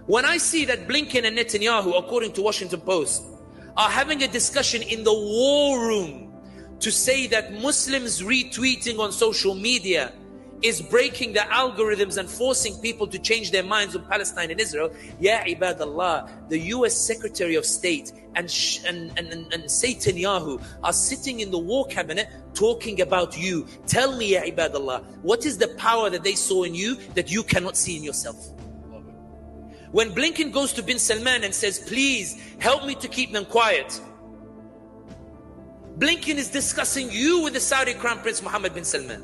When I see that Blinken and Netanyahu, according to Washington Post, are having a discussion in the war room to say that Muslims retweeting on social media is breaking the algorithms and forcing people to change their minds on Palestine and Israel. Ya ibadallah, the US Secretary of State and Netanyahu are sitting in the war cabinet talking about you. Tell me, ya ibadallah, what is the power that they saw in you that you cannot see in yourself? When Blinken goes to bin Salman and says, please help me to keep them quiet, Blinken is discussing you with the Saudi Crown Prince Mohammed bin Salman.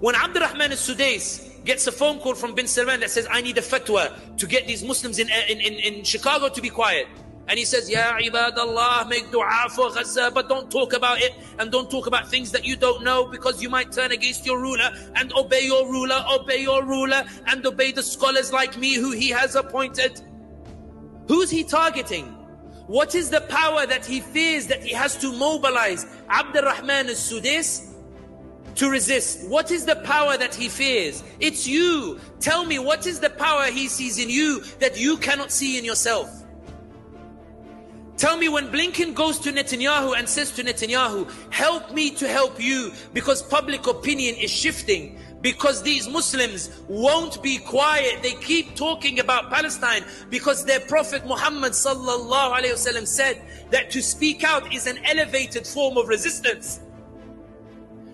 When Abdurrahman al-Sudais gets a phone call from bin Salman that says, I need a fatwa to get these Muslims in Chicago to be quiet. And he says, Ya ibadallah, make dua for Gaza, but don't talk about it and don't talk about things that you don't know, because you might turn against your ruler, and obey your ruler, and obey the scholars like me who he has appointed. Who's he targeting? What is the power that he fears that he has to mobilize Abdurrahman al-Sudais to resist? What is the power that he fears? It's you. Tell me, what is the power he sees in you that you cannot see in yourself? Tell me, when Blinken goes to Netanyahu and says to Netanyahu, help me to help you, because public opinion is shifting, because these Muslims won't be quiet. They keep talking about Palestine because their Prophet Muhammad sallallahu alayhi wasallam said that to speak out is an elevated form of resistance.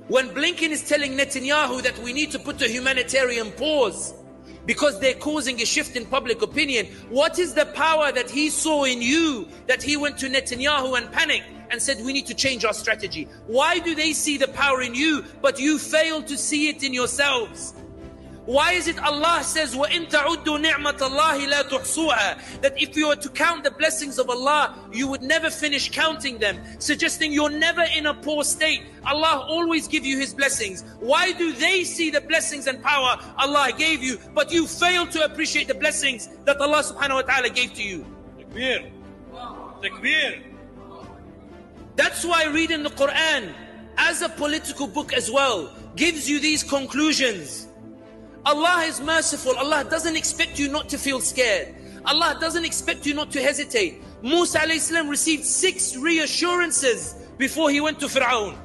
When Blinken is telling Netanyahu that we need to put a humanitarian pause because they're causing a shift in public opinion, what is the power that he saw in you that he went to Netanyahu and panicked and said we need to change our strategy? Why do they see the power in you but you fail to see it in yourselves? Why is it Allah says وَإِن تَعُدُّوا نِعْمَةَ اللَّهِ لَا تُحْصُوهَا, that if you were to count the blessings of Allah, you would never finish counting them, suggesting you're never in a poor state. Allah always give you His blessings. Why do they see the blessings and power Allah gave you, but you fail to appreciate the blessings that Allah subhanahu wa ta'ala gave to you? Takbir. Takbir. That's why reading the Quran as a political book as well gives you these conclusions. Allah is merciful. Allah doesn't expect you not to feel scared. Allah doesn't expect you not to hesitate. Musa alayhi salam received 6 reassurances before he went to Fir'aun.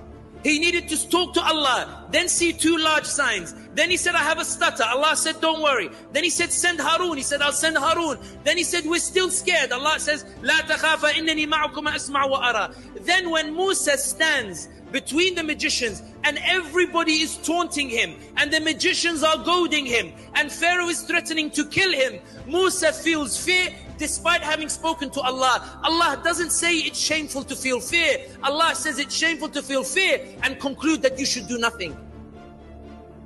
He needed to talk to Allah, then see 2 large signs. Then he said, I have a stutter. Allah said, don't worry. Then he said, send Harun. He said, I'll send Harun. Then he said, we're still scared. Allah says, لا تخافا إنني معكم أسمع وأرى. Then when Musa stands between the magicians and everybody is taunting him and the magicians are goading him and Pharaoh is threatening to kill him, Musa feels fear despite having spoken to Allah. Allah doesn't say it's shameful to feel fear. Allah says it's shameful to feel fear and conclude that you should do nothing.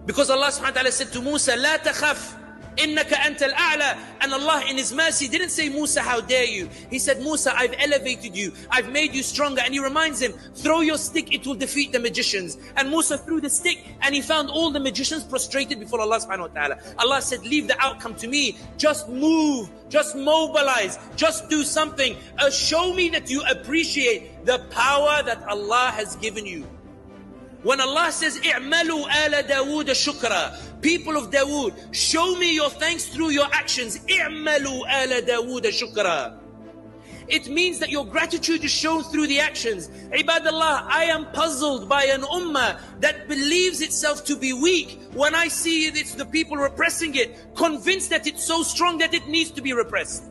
Because Allah subhanahu wa ta'ala said to Musa, لا تخف إنك أنت الأعلى. And Allah in His mercy didn't say, Musa, how dare you? He said, Musa, I've elevated you. I've made you stronger. And He reminds him, throw your stick, it will defeat the magicians. And Musa threw the stick and he found all the magicians prostrated before Allah subhanahu wa ta'ala. Allah said, leave the outcome to me. Just move, just mobilize, just do something. Show me that you appreciate the power that Allah has given you. When Allah says, اعملوا آل داود شكرا, people of Dawood, show me your thanks through your actions. اعملوا آل داود شكرا. It means that your gratitude is shown through the actions. Ibadallah, I am puzzled by an ummah that believes itself to be weak when I see it's the people repressing it, convinced that it's so strong that it needs to be repressed.